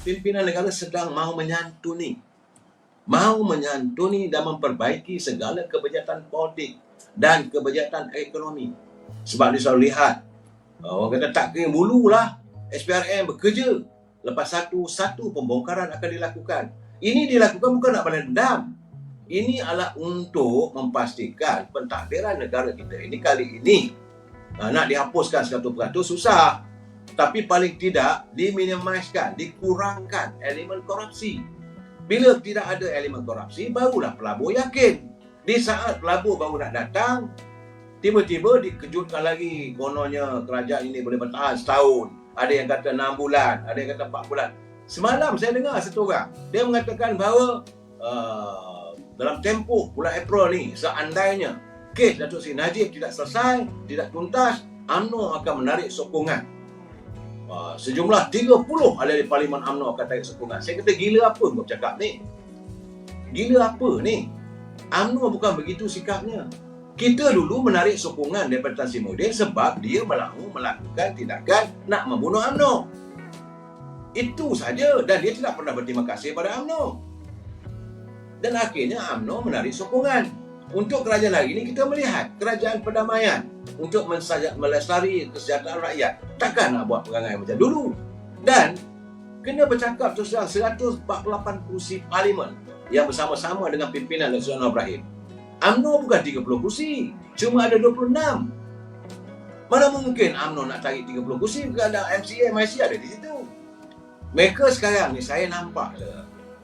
pimpinan negara sedang mahu menyantuni dan memperbaiki segala kebijakan politik dan kebijakan ekonomi. Sebab dia selalu lihat, orang kata tak kering bulu lah, SPRM bekerja. Lepas satu pembongkaran akan dilakukan. Ini dilakukan bukan nak balas dendam. Ini adalah untuk memastikan pentadbiran negara kita ini kali ini nak dihapuskan 100% susah. Tapi paling tidak diminimaliskan, dikurangkan elemen korupsi. Bila tidak ada elemen korupsi, barulah pelabur yakin. Di saat pelabur baru nak datang, tiba-tiba dikejutkan lagi, kononnya kerajaan ini boleh bertahan setahun. Ada yang kata 6 bulan, ada yang kata 4 bulan. Semalam saya dengar satu orang, dia mengatakan bahawa dalam tempoh bulan April ni, seandainya kes Datuk Seri Najib tidak selesai, tidak tuntas, UMNO akan menarik sokongan. Sejumlah 30 ahli Parlimen UMNO akan tarik sokongan. Saya kata, gila apa kau cakap ni? Gila apa ni? UMNO bukan begitu sikapnya. Kita dulu menarik sokongan daripada Tan Sri Muhyiddin sebab dia mahu melakukan tindakan nak membunuh UMNO. Itu saja, dan dia tidak pernah berterima kasih pada UMNO. Dan akhirnya UMNO menarik sokongan. Untuk kerajaan hari ini kita melihat kerajaan perdamaian untuk melestari kesejahteraan rakyat. Takkan nak buat perangai macam dulu. Dan kena bercakap terus terang, 148 kursi parlimen yang bersama-sama dengan pimpinan Datuk Seri Anwar Ibrahim. UMNO bukan 30 kursi, cuma ada 26. Mana mungkin UMNO nak tarik 30 kursi kerana MCA, MIC ada di situ. Mereka sekarang ni saya nampak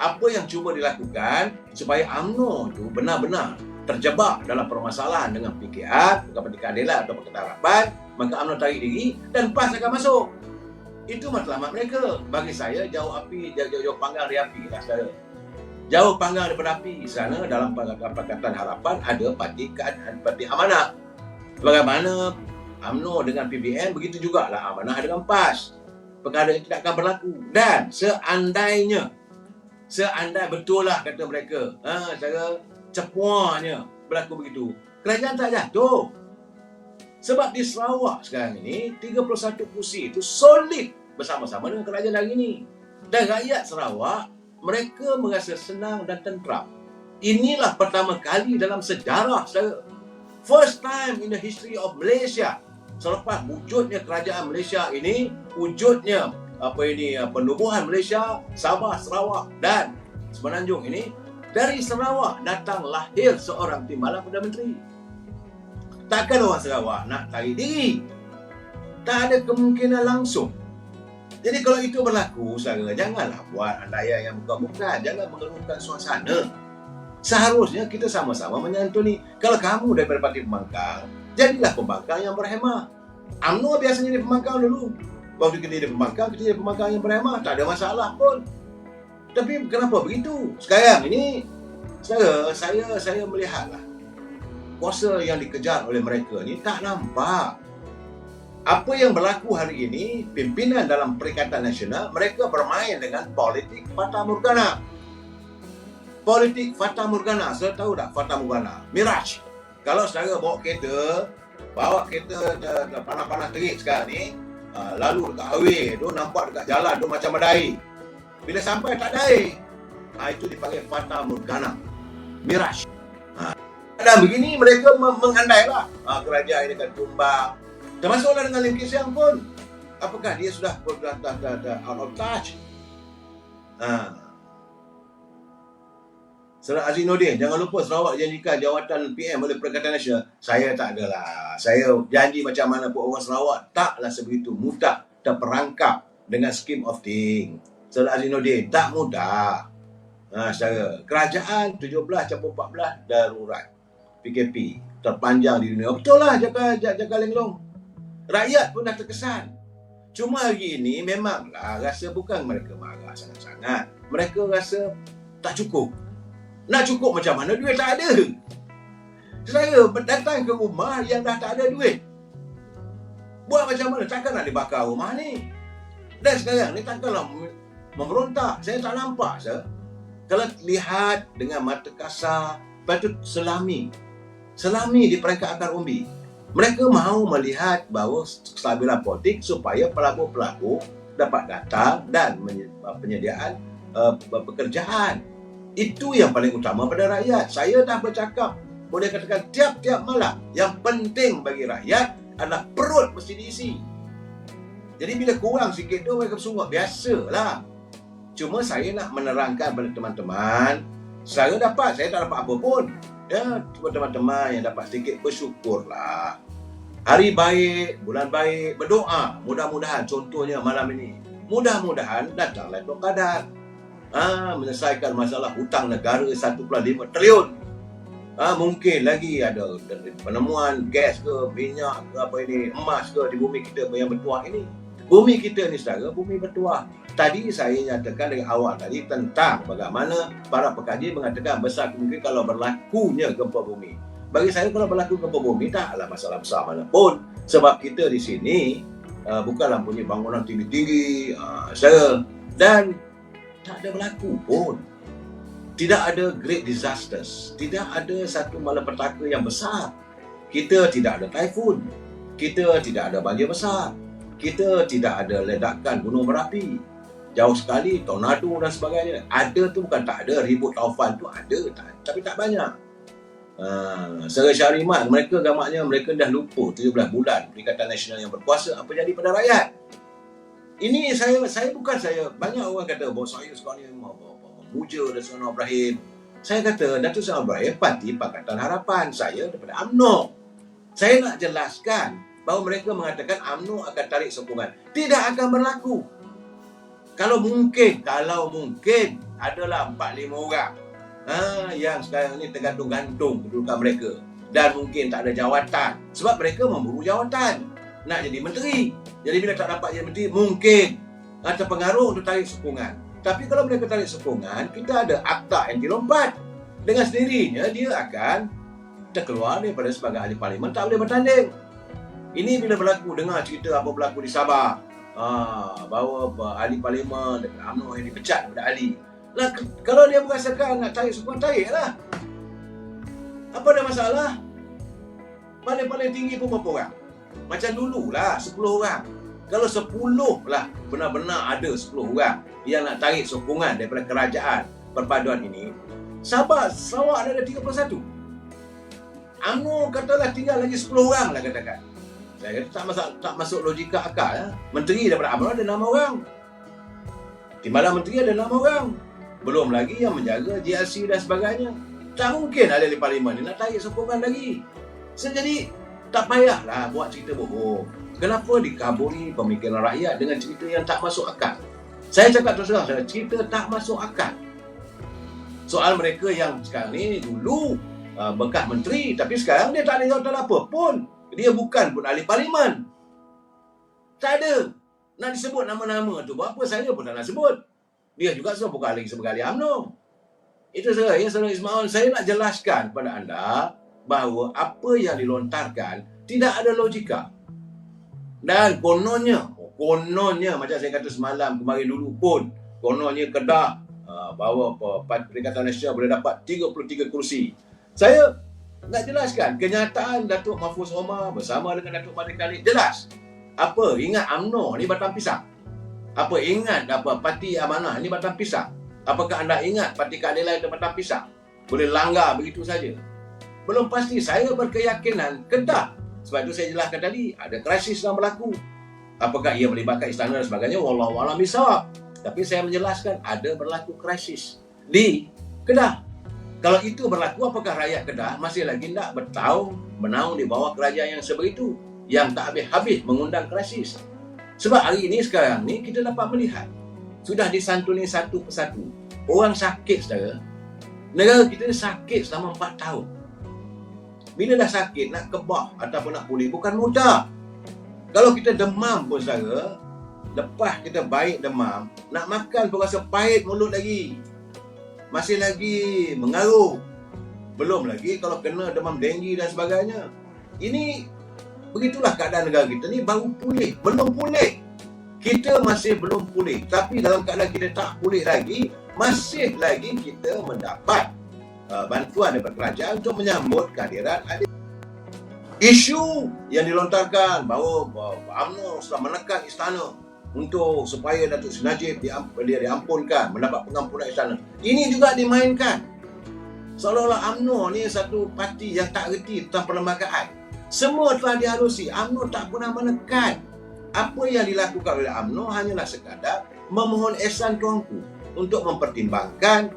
apa yang cuba dilakukan supaya UMNO tu benar-benar terjebak dalam permasalahan dengan PKR, Pakatan Keadilan atau Pakatan Harapan, maka UMNO tarik diri dan PAS akan masuk. Itu matlamat mereka. Bagi saya, jauh panggang dari api lah saudara. Jauh panggang daripada api. Sana dalam Pakatan Harapan ada parti amanah. Bagaimana UMNO dengan PBN, begitu juga lah amanah dengan PAS. Perkara itu tidak akan berlaku. Dan seandai betul lah kata mereka, cara cepuanya berlaku begitu, kerajaan tak jatuh. Sebab di Sarawak sekarang ini 31 kursi itu solid bersama-sama dengan kerajaan hari ini. Dan rakyat Sarawak, mereka merasa senang dan tentram. Inilah pertama kali dalam sejarah saudara. First time in the history of Malaysia. Selepas wujudnya kerajaan Malaysia ini, wujudnya penubuhan Malaysia, Sabah, Sarawak dan Semenanjung ini, dari Sarawak datang lahir seorang timbalan Perdana Menteri. Takkan orang Sarawak nak tarik diri. Tak ada kemungkinan langsung. Jadi kalau itu berlaku, saudara, janganlah buat andaian yang bukan-bukan. Jangan mengeluhkan suasana. Seharusnya kita sama-sama menyantuni. Kalau kamu daripada parti pembangkang, jadilah pembangkang yang berhemah. UMNO biasanya di pembangkang dulu. Waktu kita di pembangkang, kita di pembangkang yang berhemah. Tak ada masalah pun. Tapi kenapa begitu? Sekarang ini, saya melihatlah kuasa yang dikejar oleh mereka ni tak nampak. Apa yang berlaku hari ini, pimpinan dalam Perikatan Nasional, mereka bermain dengan politik Fata Morgana. Politik Fata Morgana, saya tahu tak Fata Morgana? Mirage. Kalau saudara bawa kereta panas-panas terik sekarang ni, lalu dekat highway tu nampak dekat jalan tu macam ada air. Bila sampai tak ada air, itu dipanggil Fata Morgana, Mirage. Dan begini mereka mengandailah kerajaan ini akan tumbang. Termasuklah dengan Lim Kee Siang pun. Apakah dia sudah out of touch? Saudara Azinuddin, jangan lupa Sarawak janjikan jawatan PM oleh Perikatan Nasional. Saya tak adalah. Saya janji macam mana pun orang Sarawak taklah sebegitu mudah terperangkap dengan scheme of thing. Saudara Azinuddin, tak mudah. Saudara, kerajaan 17/14 darurat. PKP terpanjang di dunia. Betul lah Jaka Lenglong. Rakyat pun dah terkesan. Cuma hari ini memanglah rasa bukan mereka marah sangat-sangat. Mereka rasa tak cukup. Nak cukup macam mana? Duit tak ada. Saya datang ke rumah yang dah tak ada duit. Buat macam mana? Takkan nak dibakar rumah ni? Dan sekarang ni takkanlah memberontak. Saya tak nampak. Kalau lihat dengan mata kasar, patut selami di peringkat akar umbi. Mereka mahu melihat bahawa kestabilan politik supaya pelabur-pelabur dapat datang dan penyediaan pekerjaan. Itu yang paling utama pada rakyat. Saya dah bercakap, boleh katakan tiap-tiap malam, yang penting bagi rakyat adalah perut mesti diisi. Jadi bila kurang sikit tu mereka bersungguh, biasalah. Cuma saya nak menerangkan kepada teman-teman, saya tak dapat apa pun. Ya, cuma teman-teman yang dapat sedikit, bersyukurlah. Hari baik, bulan baik, berdoa. Mudah-mudahan, contohnya malam ini, mudah-mudahan datang Lailatul Qadar. Menyelesaikan masalah hutang negara 1.5 triliun. Mungkin lagi ada penemuan gas ke, minyak ke, apa ini, emas ke di bumi kita yang bertuah ini. Bumi kita ni saudara, bumi bertuah. Tadi saya nyatakan dari awal tadi tentang bagaimana para pekaji mengatakan besar kemungkinan kalau berlakunya gempa bumi. Bagi saya kalau berlaku gempa bumi taklah masalah besar mana pun. Sebab kita di sini bukanlah punya bangunan tinggi-tinggi, dan tak ada berlaku pun. Tidak ada great disasters. Tidak ada satu malapetaka yang besar. Kita tidak ada taifun. Kita tidak ada banjir besar. Kita tidak ada ledakan gunung berapi. Jauh sekali, tornado dan sebagainya. Ada tu bukan tak ada, ribut taufan tu ada, tapi tak banyak. Secara syarimat, mereka gamaknya mereka dah lupa 17 bulan Perikatan Nasional yang berkuasa apa jadi pada rakyat. Ini saya banyak orang kata bahawa saya sekarang ni memuja Datuk Seri Ibrahim. Saya kata Datuk Seri Ibrahim parti Pakatan Harapan, saya daripada UMNO. Saya nak jelaskan bahawa mereka mengatakan UMNO akan tarik sokongan. Tidak akan berlaku. Kalau mungkin adalah 4-5 orang yang sekarang ni tergantung-gantung kedudukan mereka dan mungkin tak ada jawatan sebab mereka memburu jawatan nak jadi menteri. Jadi bila tak dapat jadi menteri, mungkin terpengaruh untuk tarik sokongan. Tapi kalau mereka tarik sokongan, kita ada Akta Anti Lompat. Dengan sendirinya dia akan terkeluar daripada sebagai ahli parlimen, tak boleh bertanding. Ini bila berlaku, dengar cerita apa berlaku di Sabah, bahawa ahli parlimen dekat UMNO yang dipecat daripada ahli. Lah, kalau dia merasakan nak tarik sokongan, tariklah. Apa ada masalah? Paling tinggi pun berapa orang? Macam dululah 10 orang. Kalau 10 lah benar-benar ada 10 orang yang nak tarik sokongan daripada kerajaan perpaduan ini, Sabah, Sarawak ada 31. UMNO katalah tinggal lagi 10 orang lah katakan. Saya kata tak masuk logika akal. Menteri daripada UMNO ada 6 orang. Timbalan menteri ada 6 orang. Belum lagi yang menjaga GRC dan sebagainya. Tak mungkin ahli parlimen ni nak tarik sokongan lagi. Jadi tak payahlah buat cerita bohong. Kenapa dikaburi pemikiran rakyat dengan cerita yang tak masuk akal? Saya cakap terus terang, cerita tak masuk akal. Soal mereka yang sekarang ni dulu bekas menteri, tapi sekarang dia tak ada jawatan apa pun. Dia bukan pun ahli parlimen. Tak ada. Nak disebut nama-nama tu, apa saya pun tak nak sebut. Dia juga bukan lagi sebagai ahli UMNO. Itu saya, Saudara Ismail, saya nak jelaskan kepada anda bahawa apa yang dilontarkan tidak ada logika. Dan kononnya macam saya kata semalam kemarin dulu pun, kononnya Kedah bahawa Perikatan Nasional boleh dapat 33 kursi. Saya nak jelaskan kenyataan Datuk Mahfuz Omar bersama dengan Datuk Malik Khalid jelas. Apa ingat UMNO ni batang pisang? Apa ingat Parti Amanah ni batang pisang? Apakah anda ingat Parti Keadilan itu batang pisang? Boleh langgar begitu saja. Belum pasti. Saya berkeyakinan Kedah. Sebab itu saya jelaskan tadi, ada krisis yang berlaku. Apakah ia melibatkan istana dan sebagainya? Wallahualam bisawab. Tapi saya menjelaskan ada berlaku krisis di Kedah. Kalau itu berlaku, apakah rakyat Kedah masih lagi tidak bertahun menaung di bawah kerajaan yang sebegitu, yang tak habis-habis mengundang krisis? Sebab hari ini, sekarang ni, kita dapat melihat sudah disantuni satu persatu. Orang sakit, saudara. Negara kita ni sakit selama 4 tahun. Bila dah sakit, nak kebah ataupun nak pulih, bukan mudah. Kalau kita demam pun, saudara, lepas kita baik demam, nak makan pun rasa pahit mulut lagi. Masih lagi mengaruh. Belum lagi kalau kena demam denggi dan sebagainya. Ini, begitulah keadaan negara kita ni, baru pulih. Belum pulih. Kita masih belum pulih. Tapi dalam keadaan kita tak pulih lagi, masih lagi kita mendapat bantuan daripada kerajaan untuk menyambut kehadiran adik. Isu yang dilontarkan bahawa UMNO sudah menekan istana. untuk supaya Datuk Seri Najib dia diampunkan, mendapat pengampunan istana. Ini juga dimainkan. Seolah-olah UMNO ni satu parti yang tak reti tentang perlembagaan. Semua telah dihalusi. UMNO tak pernah menekan. Apa yang dilakukan oleh UMNO hanyalah sekadar memohon ihsan tuanku untuk mempertimbangkan,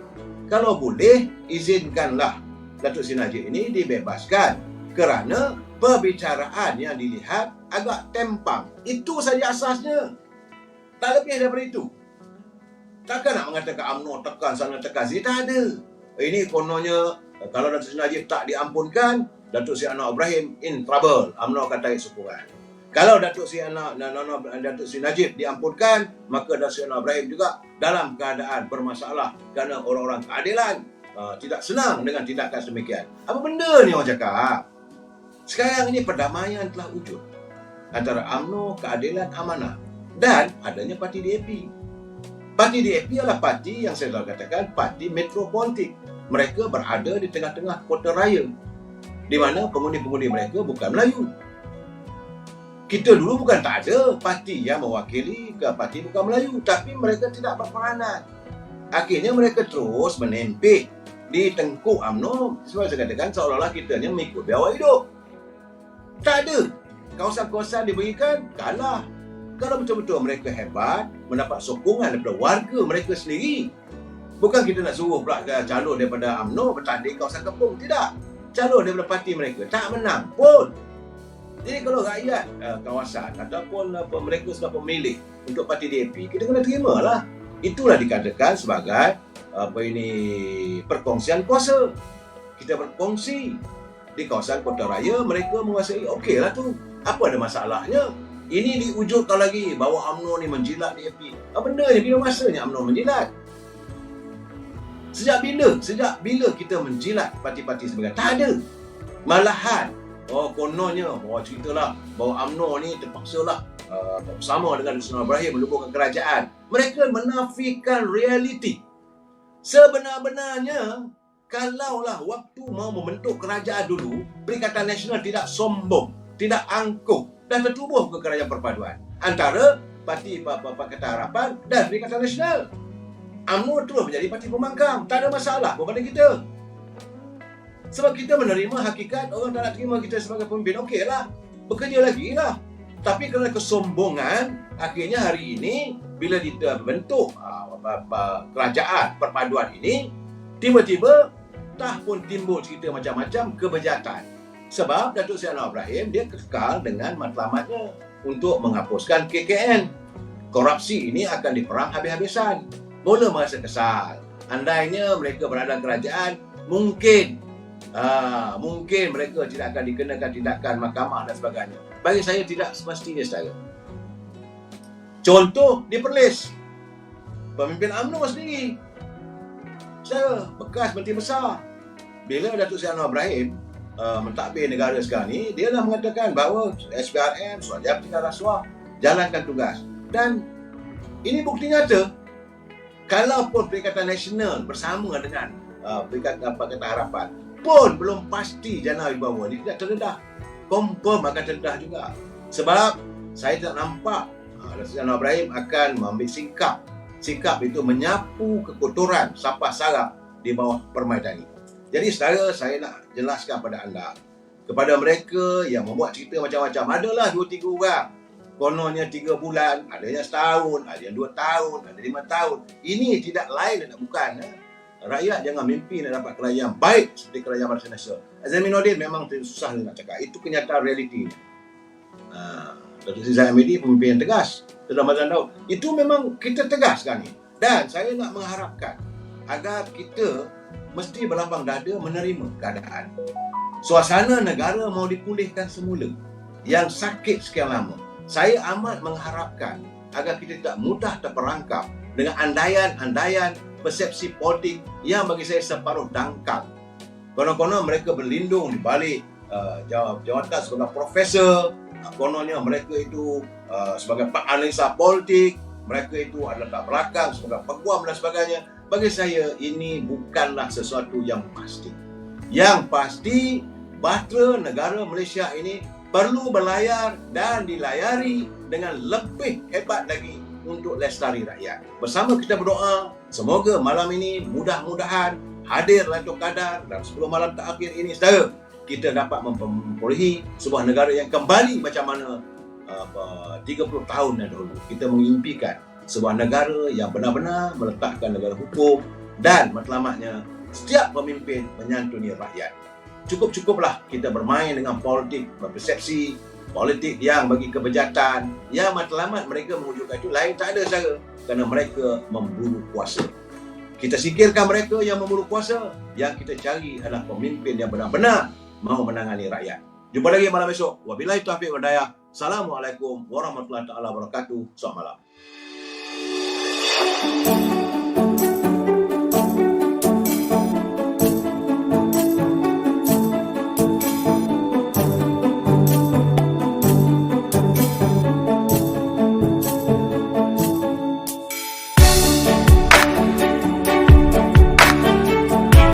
kalau boleh izinkanlah Datuk Seri Najib ini dibebaskan kerana perbicaraan yang dilihat agak tempang. Itu saja asasnya. Tak lebih daripada itu. Takkan nak mengatakan UMNO tekan sana tekan sini, tak ada. Ini kononnya kalau Datuk Seri Najib tak diampunkan, Datuk Seri Anwar Ibrahim in trouble. UMNO akan tarik sokongan. Kalau Datuk Seri Najib diampunkan, maka Datuk Seri Anwar Ibrahim juga dalam keadaan bermasalah kerana orang-orang keadilan tidak senang dengan tindakan demikian. Apa benda ni orang cakap? Sekarang ini perdamaian telah wujud antara UMNO, Keadilan, Amanah dan adanya parti DAP. Parti DAP adalah parti yang saya selalu katakan parti metropolitik. Mereka berada di tengah-tengah kota raya, di mana pengundi-pengundi mereka bukan Melayu. Kita dulu bukan tak ada parti yang mewakili ke parti bukan Melayu, tapi mereka tidak berperanan. Akhirnya mereka terus menempik di tengkuk UMNO. Sebab saya katakan seolah-olah kita hanya mengikut biawak hidup. Tak ada. Kawasan-kawasan diberikan, kalah. Kalau betul-betul mereka hebat, mendapat sokongan daripada warga mereka sendiri. Bukan kita nak suruh pula calon daripada UMNO bertanding kawasan kampung. Tidak. Calon daripada parti mereka tak menang pun. Jadi kalau rakyat kawasan ataupun mereka sudah pemilih untuk parti DAP, kita kena terimalah. Itulah dikatakan sebagai perkongsian kuasa. Kita berkongsi di kawasan kota raya, mereka menguasai. Okeylah tu. Apa ada masalahnya? Ini diwujudkan lagi bahawa UMNO ni menjilat DAP. Apa benda ni? Bila masanya UMNO menjilat? Sejak bila kita menjilat parti-parti sebagainya? Tak ada. Malahan kononnya ceritalah bahawa UMNO ni terpaksalah bersama dengan Datuk Seri Anwar Ibrahim melubuhkan kerajaan. Mereka menafikan realiti. Sebenar-benarnya, kalaulah waktu mau membentuk kerajaan dulu, Perikatan Nasional tidak sombong, tidak angkuh dan tertubuh ke kerajaan perpaduan antara Parti Pakatan Harapan dan Perikatan Nasional. UMNO terus menjadi parti pembangkang. Tak ada masalah kepada kita. Sebab kita menerima hakikat orang tak nak terima kita sebagai pemimpin. Okeylah, bekerja lagi lah. Tapi kerana kesombongan, akhirnya hari ini bila kita bentuk kerajaan perpaduan ini, tiba-tiba pun timbul cerita macam-macam kebejatan. Sebab Datuk Seri Anwar Ibrahim dia kekal dengan matlamatnya untuk menghapuskan KKN. Korupsi ini akan diperang habis-habisan. Mula merasa kesal. Andainya mereka berada kerajaan, mungkin mereka tidak akan dikenakan tindakan mahkamah dan sebagainya. Bagi saya tidak semestinya saudara. Contoh di Perlis, pemimpin UMNO sendiri, saudara, bekas Menteri Besar. Bila Datuk Seri Anwar Ibrahim mentadbir negara sekarang ni, dia dah mengatakan bahawa SPRM, Suruhanjaya Pencegahan Rasuah, jalankan tugas. Dan ini bukti nyata. Kalaupun Perikatan Nasional bersama dengan Perikatan Harapan pun belum pasti Januari bawah ni tidak terdedah. Confirm akan terdedah juga. Sebab saya tak nampak Datuk Seri Anwar Ibrahim akan mengambil sikap itu menyapu kekotoran sampah sarap di bawah permainan ini. Jadi saudara, saya nak jelaskan pada anda, kepada mereka yang membuat cerita macam-macam, adalah 2-3 orang. Kononnya 3 bulan, ada yang setahun, ada yang 2 tahun, ada 5 tahun. Ini tidak lain dan bukan. Rakyat jangan mimpi nak dapat kerajaan baik seperti kerajaan Barisan Nasional. Zainuddin memang susah nak cakap. Itu kenyataan realiti. Datuk Seri Zahid Hamidi pemimpin yang tegas. Dalam Ramadan Daud. Itu memang kita tegas sekarang ni. Dan saya nak mengharapkan agar kita mesti berlambang dada menerima keadaan. Suasana negara mau dipulihkan semula. Yang sakit sekian lama. Saya amat mengharapkan agar kita tidak mudah terperangkap dengan andaian-andaian persepsi politik yang bagi saya separuh dangkal. Konon-konon mereka berlindung di balik jawatan sebagai profesor. Kononnya mereka itu sebagai analisa politik. Mereka itu adalah tak belakang sebagai peguam dan sebagainya. Bagi saya ini bukanlah sesuatu yang pasti. Yang pasti bahtera negara Malaysia ini perlu berlayar dan dilayari dengan lebih hebat lagi untuk lestari rakyat. Bersama kita berdoa, semoga malam ini mudah-mudahan hadir Lailatul Qadar dalam 10 malam terakhir ini, saudara, kita dapat memperolehi sebuah negara yang kembali macam mana 30 tahun yang dahulu. Kita mengimpikan sebuah negara yang benar-benar meletakkan negara hukum dan matlamatnya setiap pemimpin menyantuni rakyat. Cukup-cukuplah kita bermain dengan politik berpersepsi, politik yang bagi kebejatan, yang matlamat mereka mewujudkan itu lain tak ada cara, kerana mereka memburu kuasa. Kita singkirkan mereka yang memburu kuasa, yang kita cari adalah pemimpin yang benar-benar mahu menangani rakyat. Jumpa lagi malam esok. Wabillahi taufiq wal hidayah. Assalamualaikum warahmatullahi taala wabarakatuh. Selamat malam.